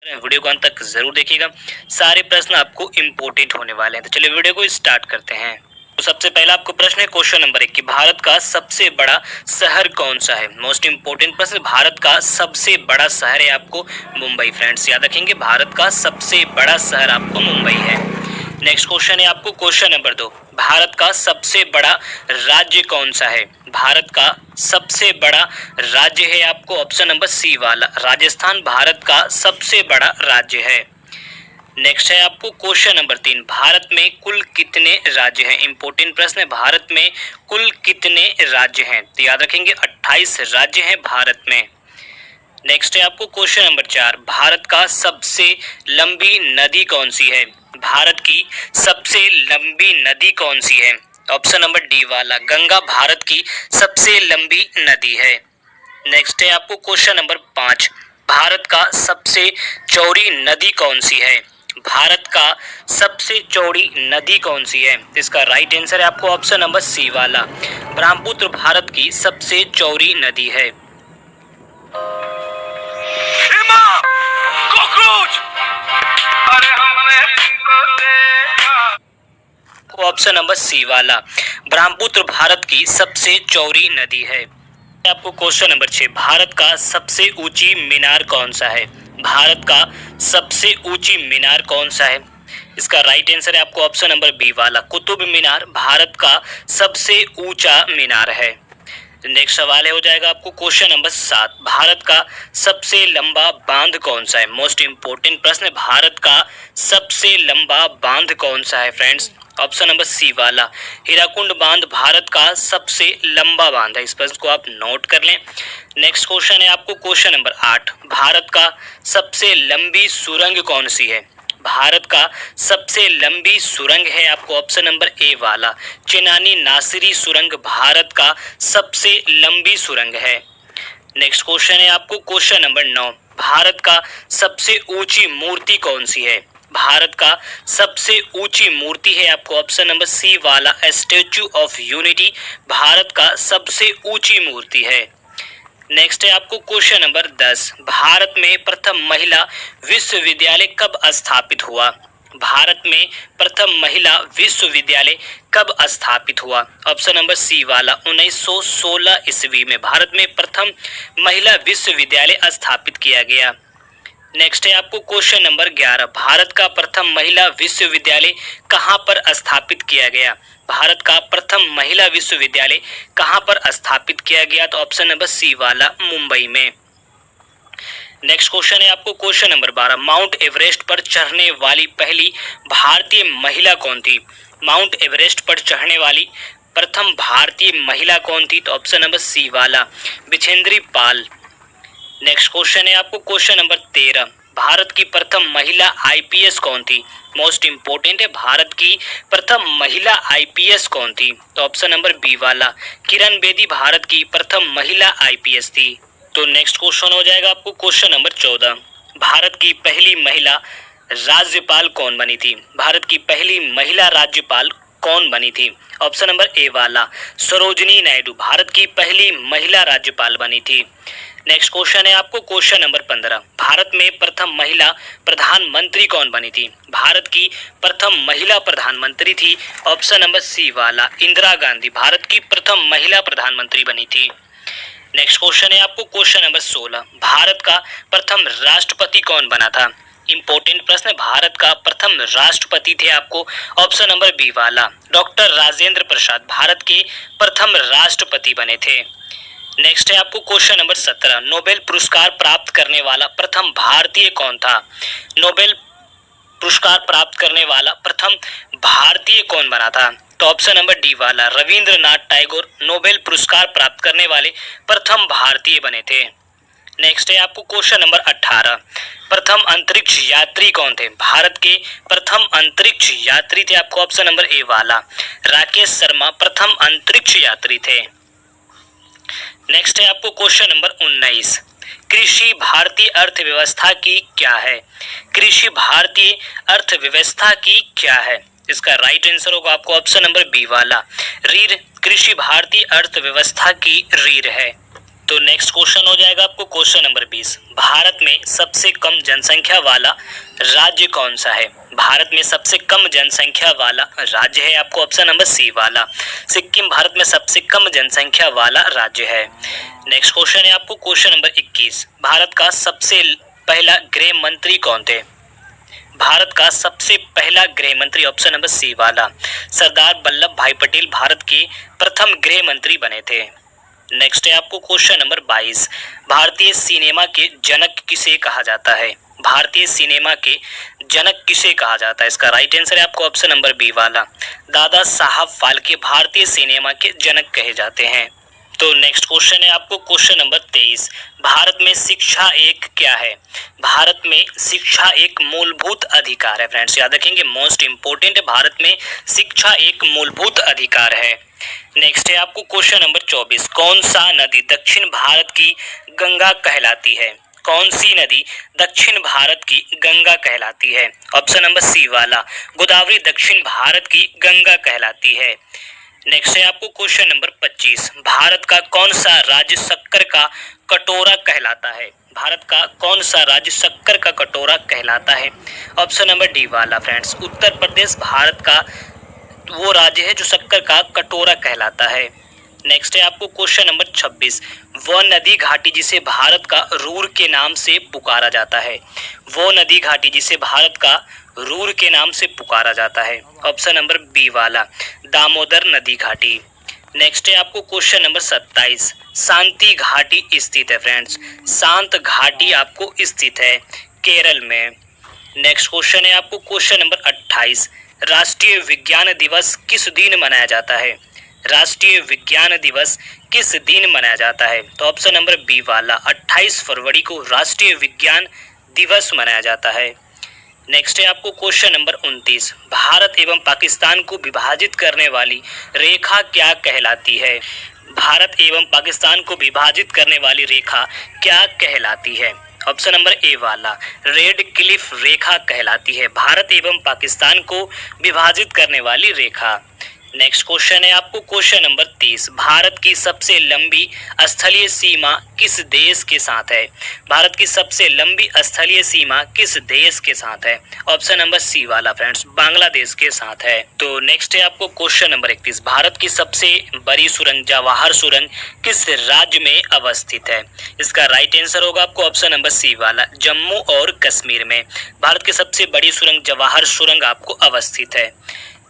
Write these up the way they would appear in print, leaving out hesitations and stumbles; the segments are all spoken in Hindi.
वीडियो को अंत तक जरूर देखिएगा, सारे प्रश्न आपको इम्पोर्टेंट होने वाले हैं। तो चलिए वीडियो को स्टार्ट करते हैं। तो सबसे पहला आपको प्रश्न है क्वेश्चन नंबर 1 कि भारत का सबसे बड़ा शहर कौन सा है। मोस्ट इंपोर्टेंट प्रश्न, भारत का सबसे बड़ा शहर है आपको मुंबई। फ्रेंड्स याद रखेंगे, भारत का सबसे बड़ा शहर आपको मुंबई है। नेक्स्ट क्वेश्चन है आपको क्वेश्चन नंबर 2, भारत का सबसे बड़ा राज्य कौन सा है। भारत का सबसे बड़ा राज्य है आपको ऑप्शन नंबर सी वाला राजस्थान, भारत का सबसे बड़ा राज्य है। नेक्स्ट है आपको क्वेश्चन नंबर 3, भारत में कुल कितने राज्य हैं। इंपोर्टेंट प्रश्न है, भारत में कुल कितने राज्य हैं। तो याद रखेंगे 28 राज्य हैं भारत में। नेक्स्ट है आपको क्वेश्चन नंबर 4, भारत का सबसे लंबी नदी कौन सी है। भारत की सबसे लंबी नदी कौन सी है। ऑप्शन नंबर डी वाला गंगा भारत की सबसे लंबी नदी है। नेक्स्ट है आपको क्वेश्चन नंबर 5, भारत का सबसे चौड़ी नदी कौन सी है। भारत का सबसे चौड़ी नदी कौन सी है। इसका राइट आंसर है आपको ऑप्शन नंबर सी वाला ब्रह्मपुत्र भारत की सबसे चौड़ी नदी है। ऑप्शन नंबर सी वाला ब्रह्मपुत्र भारत की सबसे चौड़ी नदी है। आपको क्वेश्चन नंबर 6, भारत का सबसे ऊंची मीनार कौन सा है। भारत का सबसे ऊंची मीनार कौन सा है। इसका राइट आंसर है आपको ऑप्शन नंबर बी वाला कुतुब मीनार भारत का सबसे ऊंचा मीनार है। नेक्स्ट सवाल है हो जाएगा आपको क्वेश्चन नंबर 7, भारत का सबसे लंबा बांध कौन सा है। मोस्ट इंपोर्टेंट प्रश्न है, भारत का सबसे लंबा बांध कौन सा है। फ्रेंड्स ऑप्शन नंबर सी वाला हीराकुंड बांध भारत का सबसे लंबा बांध है। इस प्रश्न को आप नोट कर लें। नेक्स्ट क्वेश्चन है आपको क्वेश्चन नंबर 8, भारत का सबसे लंबी सुरंग कौन सी है। भारत का सबसे लंबी सुरंग है आपको ऑप्शन नंबर ए वाला चेनानी नासिरी सुरंग भारत का सबसे लंबी सुरंग है। नेक्स्ट क्वेश्चन है आपको क्वेश्चन नंबर 9, भारत का सबसे ऊंची मूर्ति कौन सी है। भारत का सबसे ऊंची मूर्ति है आपको ऑप्शन नंबर सी वाला स्टैच्यू ऑफ यूनिटी भारत का सबसे ऊंची मूर्ति है। नेक्स्ट है आपको क्वेश्चन नंबर 10, भारत में प्रथम महिला विश्वविद्यालय कब स्थापित हुआ। भारत में प्रथम महिला विश्वविद्यालय कब स्थापित हुआ। ऑप्शन नंबर सी वाला 1916 ईस्वी में भारत में प्रथम महिला विश्वविद्यालय स्थापित किया गया। नेक्स्ट है आपको क्वेश्चन नंबर 11, भारत का प्रथम महिला विश्वविद्यालय कहां पर स्थापित किया गया। भारत का प्रथम महिला विश्वविद्यालय कहां पर स्थापित किया गया। तो ऑप्शन नंबर सी वाला मुंबई में। नेक्स्ट क्वेश्चन है आपको क्वेश्चन नंबर 12, माउंट एवरेस्ट पर चढ़ने वाली पहली भारतीय महिला कौन थी। माउंट एवरेस्ट पर चढ़ने वाली प्रथम भारतीय महिला कौन थी। तो ऑप्शन नंबर सी वाला बिछेंद्री पाल। नेक्स्ट क्वेश्चन है आपको क्वेश्चन नंबर 13, भारत की प्रथम महिला आईपीएस कौन थी। मोस्ट इंपोर्टेंट है, भारत की प्रथम महिला आईपीएस कौन थी। तो ऑप्शन नंबर बी वाला किरण बेदी भारत की प्रथम महिला आईपीएस थी। तो नेक्स्ट क्वेश्चन हो जाएगा आपको क्वेश्चन नंबर 14, भारत की पहली महिला राज्यपाल कौन बनी थी। भारत की पहली महिला राज्यपाल कौन बनी थी। ऑप्शन नंबर ए वाला सरोजिनी नायडू भारत की पहली महिला राज्यपाल बनी थी। नेक्स्ट क्वेश्चन है आपको क्वेश्चन नंबर 15, भारत में प्रथम महिला प्रधानमंत्री कौन बनी थी। भारत की प्रथम महिला प्रधानमंत्री थी ऑप्शन नंबर सी वाला इंदिरा गांधी भारत की प्रथम महिला प्रधानमंत्री बनी थी। नेक्स्ट क्वेश्चन है आपको क्वेश्चन नंबर 16, भारत का प्रथम राष्ट्रपति कौन बना था। इंपोर्टेंट प्रश्न, भारत का प्रथम राष्ट्रपति थे आपको ऑप्शन नंबर बी वाला डॉक्टर राजेंद्र प्रसाद भारत के प्रथम राष्ट्रपति बने थे। नेक्स्ट है आपको क्वेश्चन नंबर 17, नोबेल पुरस्कार प्राप्त करने वाला प्रथम भारतीय कौन था। नोबेल पुरस्कार प्राप्त करने वाला प्रथम भारतीय कौन बना था। तो ऑप्शन नंबर डी वाला रविंद्रनाथ टैगोर नोबेल पुरस्कार प्राप्त करने वाले प्रथम भारतीय बने थे। नेक्स्ट है आपको क्वेश्चन नंबर 18, प्रथम अंतरिक्ष यात्री कौन थे। भारत के प्रथम अंतरिक्ष यात्री थे आपको ऑप्शन नंबर ए वाला राकेश शर्मा प्रथम अंतरिक्ष यात्री थे। नेक्स्ट है आपको क्वेश्चन नंबर 19, कृषि भारतीय अर्थव्यवस्था की क्या है। कृषि भारतीय अर्थव्यवस्था की क्या है। इसका राइट आंसर होगा आपको ऑप्शन नंबर बी वाला रीढ़। कृषि भारतीय अर्थव्यवस्था की रीढ़ है। तो नेक्स्ट क्वेश्चन हो जाएगा आपको क्वेश्चन नंबर 20। भारत में सबसे कम जनसंख्या वाला राज्य कौन सा है? भारत में सबसे कम जनसंख्या वाला राज्य है आपको ऑप्शन नंबर सी वाला सिक्किम भारत में सबसे कम जनसंख्या वाला राज्य है। नेक्स्ट क्वेश्चन है आपको क्वेश्चन नंबर 21। भारत का सबसे पहला गृह मंत्री कौन थे? भारत का सबसे पहला गृह मंत्री ऑप्शन नंबर सी वाला सरदार वल्लभ भाई पटेल भारत के प्रथम गृह मंत्री बने थे। नेक्स्ट है आपको क्वेश्चन नंबर 22। भारतीय सिनेमा के जनक किसे कहा जाता है? भारतीय सिनेमा के जनक किसे कहा जाता है? इसका राइट आंसर है आपको ऑप्शन नंबर बी वाला दादा साहब फाल्के भारतीय सिनेमा के जनक कहे जाते हैं। तो नेक्स्ट क्वेश्चन है आपको क्वेश्चन नंबर 23। भारत में शिक्षा एक क्या है? भारत में शिक्षा एक मूलभूत अधिकार है। फ्रेंड्स याद रखेंगे, मोस्ट इंपोर्टेंट है, भारत में शिक्षा एक मूलभूत अधिकार है। नेक्स्ट है आपको क्वेश्चन नंबर 24। कौन सा नदी दक्षिण भारत की गंगा कहलाती है? कौन सी नदी दक्षिण भारत की गंगा कहलाती है? ऑप्शन नंबर सी वाला गोदावरी दक्षिण भारत की गंगा कहलाती है। नेक्स्ट है आपको क्वेश्चन नंबर 25। भारत का कौन सा राज्य शक्कर का कटोरा कहलाता है? भारत का कौन सा राज्य शक्कर का कटोरा कहलाता है? ऑप्शन नंबर डी वाला फ्रेंड्स उत्तर प्रदेश भारत का वो राज्य है जो शक्कर का कटोरा कहलाता है। नेक्स्ट है आपको क्वेश्चन नंबर 26। वह नदी घाटी जिसे भारत का रूर के नाम से पुकारा जाता है? वो नदी घाटी जिसे भारत का रूर के नाम से पुकारा जाता है? ऑप्शन नंबर बी वाला दामोदर नदी घाटी। नेक्स्ट है आपको क्वेश्चन नंबर 27। शांति घाटी स्थित है फ्रेंड्स, शांत घाटी आपको स्थित है केरल में। नेक्स्ट क्वेश्चन है आपको क्वेश्चन नंबर 28। राष्ट्रीय विज्ञान दिवस किस दिन मनाया जाता है? राष्ट्रीय विज्ञान दिवस किस दिन मनाया जाता है? तो ऑप्शन नंबर बी वाला 28 फरवरी को राष्ट्रीय विज्ञान दिवस मनाया जाता है। नेक्स्ट है आपको क्वेश्चन नंबर 29। भारत एवं पाकिस्तान को विभाजित करने वाली रेखा क्या कहलाती है? भारत एवं पाकिस्तान को विभाजित करने वाली रेखा क्या कहलाती है? ऑप्शन नंबर ए वाला रेड क्लिफ रेखा कहलाती है भारत एवं पाकिस्तान को विभाजित करने वाली रेखा। नेक्स्ट क्वेश्चन है आपको क्वेश्चन नंबर 30। भारत की सबसे लंबी स्थलीय सीमा किस देश के साथ है? भारत की सबसे लंबी स्थलीय सीमा किस देश के साथ है? ऑप्शन नंबर सी वाला फ्रेंड्स बांग्लादेश के साथ है। तो नेक्स्ट है आपको क्वेश्चन नंबर 31। भारत की सबसे बड़ी सुरंग जवाहर सुरंग किस राज्य में अवस्थित है? इसका राइट आंसर होगा आपको ऑप्शन नंबर सी वाला जम्मू और कश्मीर में भारत की सबसे बड़ी सुरंग जवाहर सुरंग आपको अवस्थित है।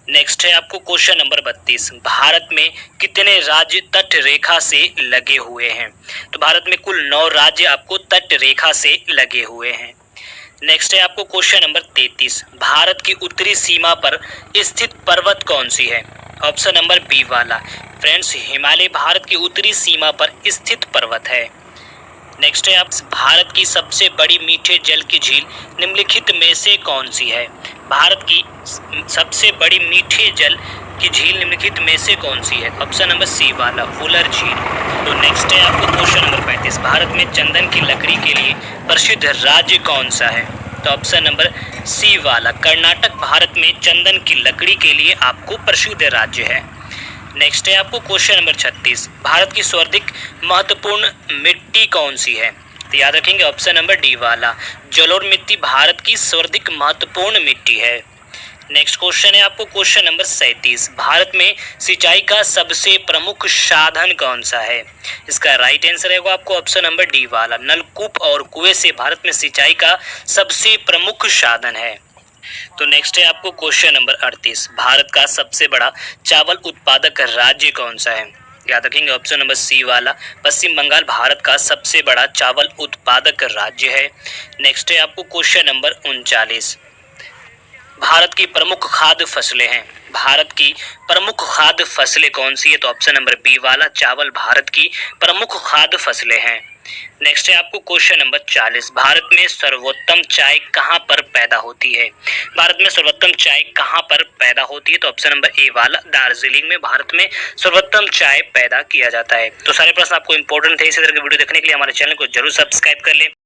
नेक्स्ट है आपको क्वेश्चन नंबर 32। भारत में कितने राज्य तट रेखा से लगे हुए हैं? तो भारत में कुल 9 राज्य आपको तट रेखा से लगे हुए हैं। नेक्स्ट है आपको क्वेश्चन नंबर 33। भारत की उत्तरी सीमा पर स्थित पर्वत कौन सी है? ऑप्शन नंबर बी वाला फ्रेंड्स हिमालय भारत की उत्तरी सीमा पर स्थित पर्वत है। नेक्स्ट है आप भारत की सबसे बड़ी मीठे जल की झील निम्नलिखित में से कौन सी है? भारत की सबसे बड़ी मीठे जल की झील निम्नलिखित में से कौन सी है? ऑप्शन नंबर सी वाला वुलर झील। तो नेक्स्ट है आपको क्वेश्चन नंबर 35। भारत में चंदन की लकड़ी के लिए प्रसिद्ध राज्य कौन सा है? तो ऑप्शन नंबर सी वाला कर्नाटक भारत में चंदन की लकड़ी के लिए आपको प्रसिद्ध राज्य है। नेक्स्ट है आपको क्वेश्चन नंबर 36। भारत की सर्वाधिक महत्वपूर्ण मिट्टी कौन सी है? तो याद रखेंगे ऑप्शन नंबर डी वाला जलोढ़ मिट्टी भारत की सर्वाधिक महत्वपूर्ण मिट्टी है। नेक्स्ट क्वेश्चन है आपको क्वेश्चन नंबर 37। भारत में सिंचाई का सबसे प्रमुख साधन कौन सा है? इसका राइट आंसर है आपको ऑप्शन नंबर डी वाला नलकूप और कुएं से भारत में सिंचाई का सबसे प्रमुख साधन है। तो नेक्स्ट है आपको क्वेश्चन नंबर 38। भारत का सबसे बड़ा चावल उत्पादक राज्य कौन सा है? याद रखेंगे ऑप्शन नंबर सी वाला पश्चिम बंगाल भारत का सबसे बड़ा चावल उत्पादक राज्य है। नेक्स्ट है आपको क्वेश्चन नंबर 39। भारत की प्रमुख खाद्य फसलें हैं। भारत की प्रमुख खाद्य फसलें कौन सी है? तो ऑप्शन नंबर बी वाला चावल भारत की प्रमुख खाद्य फसलें हैं। नेक्स्ट है आपको क्वेश्चन नंबर 40। भारत में सर्वोत्तम चाय कहाँ पर पैदा होती है? भारत में सर्वोत्तम चाय कहाँ पर पैदा होती है? तो ऑप्शन नंबर ए वाला दार्जिलिंग में भारत में सर्वोत्तम चाय पैदा किया जाता है। तो सारे प्रश्न आपको इंपॉर्टेंट थे। इसी तरह की वीडियो देखने के लिए हमारे चैनल को जरूर सब्सक्राइब कर लें।